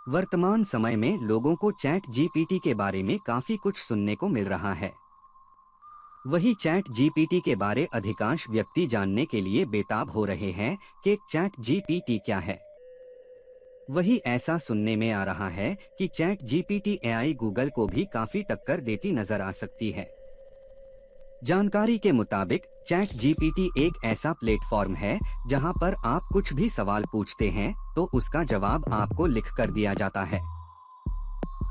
वर्तमान समय में लोगों को चैट जीपीटी के बारे में काफी कुछ सुनने को मिल रहा है। वही चैट जीपीटी के बारे अधिकांश व्यक्ति जानने के लिए बेताब हो रहे हैं कि चैट जीपीटी क्या है। वही ऐसा सुनने में आ रहा है कि चैट जीपीटी एआई गूगल को भी काफी टक्कर देती नजर आ सकती है। जानकारी के मुताबिक चैट जीपीटी एक ऐसा प्लेटफॉर्म है जहां पर आप कुछ भी सवाल पूछते हैं तो उसका जवाब आपको लिख कर दिया जाता है।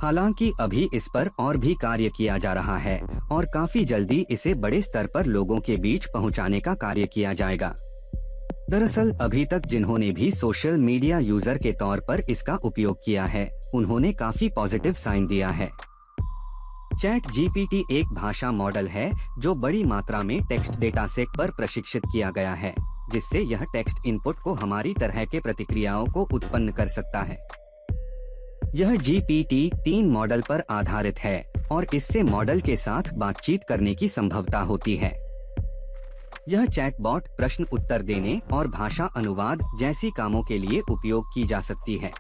हालांकि अभी इस पर और भी कार्य किया जा रहा है और काफी जल्दी इसे बड़े स्तर पर लोगों के बीच पहुंचाने का कार्य किया जाएगा। दरअसल अभी तक जिन्होंने भी सोशल मीडिया यूजर के तौर पर इसका उपयोग किया है, उन्होंने काफी पॉजिटिव साइन दिया है। चैट जीपीटी एक भाषा मॉडल है जो बड़ी मात्रा में टेक्स्ट डेटा सेट पर प्रशिक्षित किया गया है, जिससे यह टेक्स्ट इनपुट को हमारी तरह के प्रतिक्रियाओं को उत्पन्न कर सकता है। यह GPT-3 मॉडल पर आधारित है और इससे मॉडल के साथ बातचीत करने की संभवता होती है। यह चैटबॉट प्रश्न उत्तर देने और भाषा अनुवाद जैसी कामों के लिए उपयोग की जा सकती है।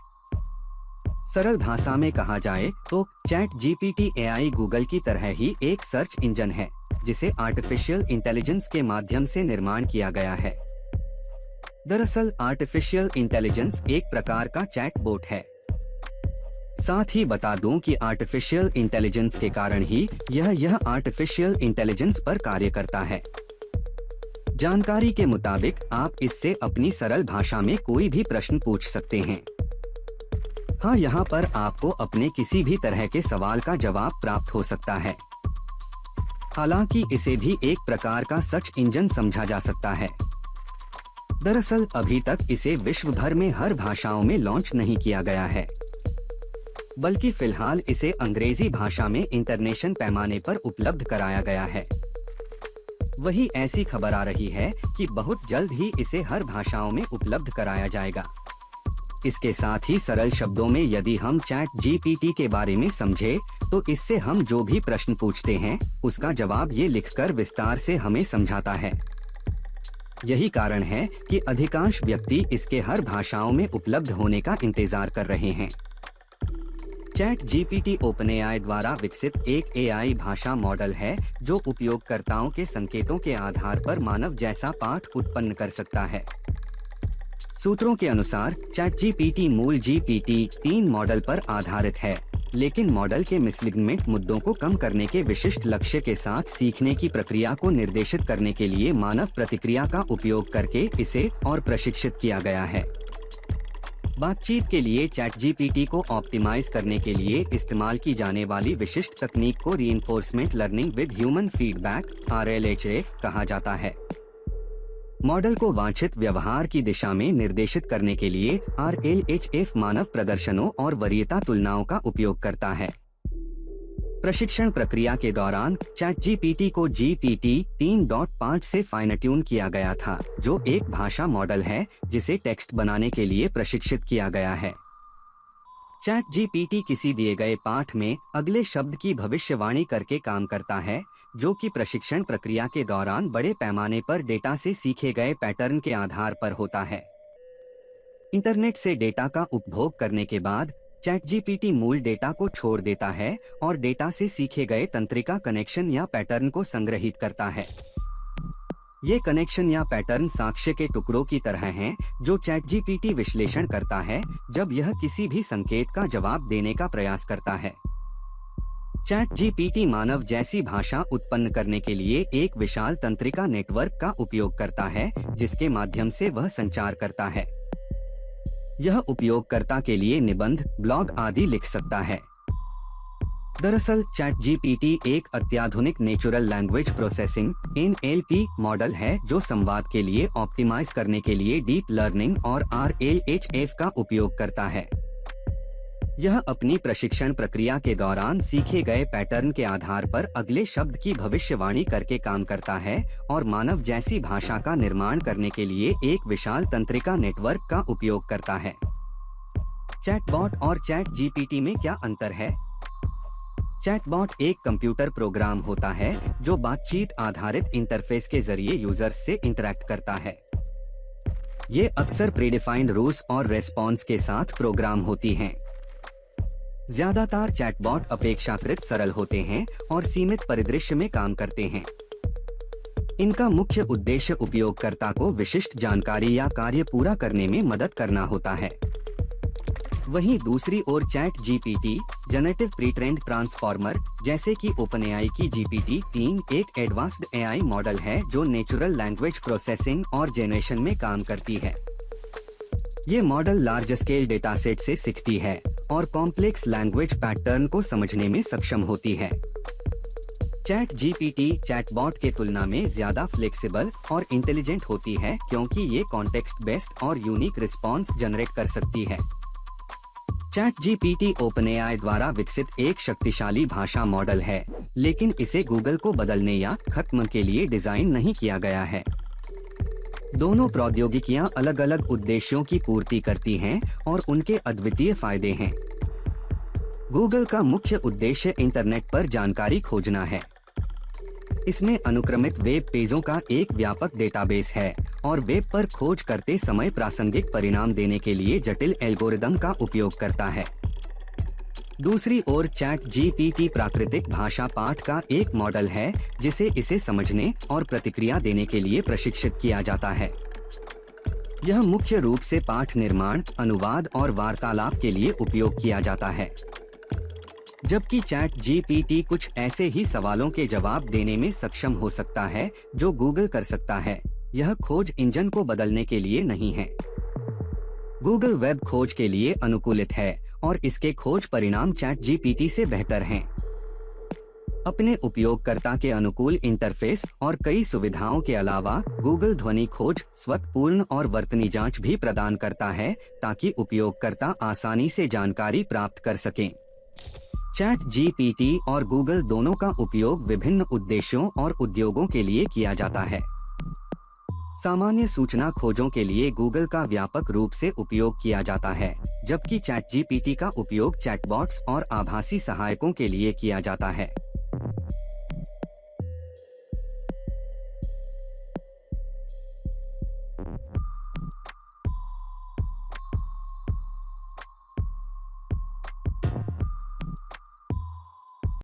सरल भाषा में कहा जाए तो चैट जीपीटी एआई गूगल की तरह ही एक सर्च इंजन है, जिसे आर्टिफिशियल इंटेलिजेंस के माध्यम से निर्माण किया गया है। दरअसल आर्टिफिशियल इंटेलिजेंस एक प्रकार का चैटबॉट है। साथ ही बता दूं कि आर्टिफिशियल इंटेलिजेंस के कारण ही यह आर्टिफिशियल इंटेलिजेंस पर कार्य करता है। जानकारी के मुताबिक आप इससे अपनी सरल भाषा में कोई भी प्रश्न पूछ सकते हैं। हाँ, यहाँ पर आपको अपने किसी भी तरह के सवाल का जवाब प्राप्त हो सकता है। हालांकि इसे भी एक प्रकार का सर्च इंजन समझा जा सकता है। दरअसल अभी तक इसे विश्व भर में हर भाषाओं में लॉन्च नहीं किया गया है, बल्कि फिलहाल इसे अंग्रेजी भाषा में इंटरनेशनल पैमाने पर उपलब्ध कराया गया है। वही ऐसी खबर आ रही है कि बहुत जल्द ही इसे हर भाषाओं में उपलब्ध कराया जाएगा। इसके साथ ही सरल शब्दों में यदि हम चैट जीपीटी के बारे में समझे तो इससे हम जो भी प्रश्न पूछते हैं उसका जवाब ये लिखकर विस्तार से हमें समझाता है। यही कारण है कि अधिकांश व्यक्ति इसके हर भाषाओं में उपलब्ध होने का इंतजार कर रहे हैं। चैट जीपीटी ओपनएआई द्वारा विकसित एक एआई भाषा मॉडल है जो उपयोगकर्ताओं के संकेतों के आधार पर मानव जैसा पाठ उत्पन्न कर सकता है। सूत्रों के अनुसार चैट जीपीटी मूल GPT-3 मॉडल पर आधारित है, लेकिन मॉडल के मिसलिग्नमेंट मुद्दों को कम करने के विशिष्ट लक्ष्य के साथ सीखने की प्रक्रिया को निर्देशित करने के लिए मानव प्रतिक्रिया का उपयोग करके इसे और प्रशिक्षित किया गया है। बातचीत के लिए चैट जीपीटी को ऑप्टिमाइज करने के लिए इस्तेमाल की जाने वाली विशिष्ट तकनीक को reinforcement learning with human feedback RLHF कहा जाता है। मॉडल को वांछित व्यवहार की दिशा में निर्देशित करने के लिए RLHF मानव प्रदर्शनों और वरीयता तुलनाओं का उपयोग करता है। प्रशिक्षण प्रक्रिया के दौरान चैट जीपीटी को GPT-3.5 से फाइन ट्यून किया गया था, जो एक भाषा मॉडल है जिसे टेक्स्ट बनाने के लिए प्रशिक्षित किया गया है। चैट जीपीटी किसी दिए गए पाठ में अगले शब्द की भविष्यवाणी करके काम करता है, जो कि प्रशिक्षण प्रक्रिया के दौरान बड़े पैमाने पर डेटा से सीखे गए पैटर्न के आधार पर होता है। इंटरनेट से डेटा का उपभोग करने के बाद चैट जीपीटी मूल डेटा को छोड़ देता है और डेटा से सीखे गए तंत्रिका कनेक्शन या पैटर्न को संग्रहित करता है। ये कनेक्शन या पैटर्न साक्ष्य के टुकड़ों की तरह हैं, जो चैट जीपीटी विश्लेषण करता है जब यह किसी भी संकेत का जवाब देने का प्रयास करता है। चैट जीपीटी मानव जैसी भाषा उत्पन्न करने के लिए एक विशाल तंत्रिका नेटवर्क का उपयोग करता है, जिसके माध्यम से वह संचार करता है। यह उपयोगकर्ता के लिए निबंध, ब्लॉग आदि लिख सकता है। दरअसल चैट जीपीटी एक अत्याधुनिक natural language processing NLP model है जो संवाद के लिए ऑप्टिमाइज करने के लिए डीप लर्निंग और RLHF का उपयोग करता है। यह अपनी प्रशिक्षण प्रक्रिया के दौरान सीखे गए पैटर्न के आधार पर अगले शब्द की भविष्यवाणी करके काम करता है और मानव जैसी भाषा का निर्माण करने के लिए एक विशाल तंत्रिका नेटवर्क का उपयोग करता है। चैटबॉट और चैट जीपीटी में क्या अंतर है? चैटबॉट एक कंप्यूटर प्रोग्राम होता है जो बातचीत आधारित इंटरफेस के जरिए यूजर्स से इंटरैक्ट करता है। ये अक्सर प्रीडिफाइंड रूल्स और रेस्पॉन्स के साथ प्रोग्राम होती हैं। ज्यादातर चैटबॉट अपेक्षाकृत सरल होते हैं और सीमित परिदृश्य में काम करते हैं। इनका मुख्य उद्देश्य उपयोगकर्ता को विशिष्ट जानकारी या कार्य पूरा करने में मदद करना होता है। वहीं दूसरी ओर chat GPT generative pretrained transformer जैसे कि ओपनएआई की GPT-3 एक एडवांस्ड एआई मॉडल है जो नेचुरल लैंग्वेज प्रोसेसिंग और जनरेशन में काम करती है। ये model large scale data set से सीखती है और कॉम्प्लेक्स लैंग्वेज पैटर्न को समझने में सक्षम होती है। चैट जीपीटी चैटबॉट के तुलना में ज्यादा फ्लेक्सिबल और इंटेलिजेंट होती है क्योंकि ये कॉन्टेक्स्ट बेस्ड और यूनिक रिस्पॉन्स जनरेट कर सकती है। चैट जीपीटी ओपनएआई द्वारा विकसित एक शक्तिशाली भाषा मॉडल है, लेकिन इसे गूगल को बदलने या खत्म के लिए डिजाइन नहीं किया गया है। दोनों प्रौद्योगिकियां अलग अलग उद्देश्यों की पूर्ति करती हैं और उनके अद्वितीय फायदे हैं। गूगल का मुख्य उद्देश्य इंटरनेट पर जानकारी खोजना है। इसमें अनुक्रमित वेब पेजों का एक व्यापक डेटाबेस है और वेब पर खोज करते समय प्रासंगिक परिणाम देने के लिए जटिल एल्गोरिदम का उपयोग करता है। दूसरी ओर चैट जीपीटी प्राकृतिक भाषा पाठ का एक मॉडल है जिसे इसे समझने और प्रतिक्रिया देने के लिए प्रशिक्षित किया जाता है। यह मुख्य रूप से पाठ निर्माण, अनुवाद और वार्तालाप के लिए उपयोग किया जाता है। जबकि चैट जीपीटी कुछ ऐसे ही सवालों के जवाब देने में सक्षम हो सकता है जो गूगल कर सकता है, यह खोज इंजन को बदलने के लिए नहीं है। गूगल वेब खोज के लिए अनुकूलित है और इसके खोज परिणाम चैट जीपीटी से बेहतर हैं। अपने उपयोगकर्ता के अनुकूल इंटरफेस और कई सुविधाओं के अलावा गूगल ध्वनि खोज स्वतःपूर्ण और वर्तनी जांच भी प्रदान करता है ताकि उपयोगकर्ता आसानी से जानकारी प्राप्त कर सकें। चैट जीपीटी और गूगल दोनों का उपयोग विभिन्न उद्देश्यों और उद्योगों के लिए किया जाता है। सामान्य सूचना खोजों के लिए गूगल का व्यापक रूप से उपयोग किया जाता है, जबकि चैट जीपीटी का उपयोग चैटबॉट्स और आभासी सहायकों के लिए किया जाता है।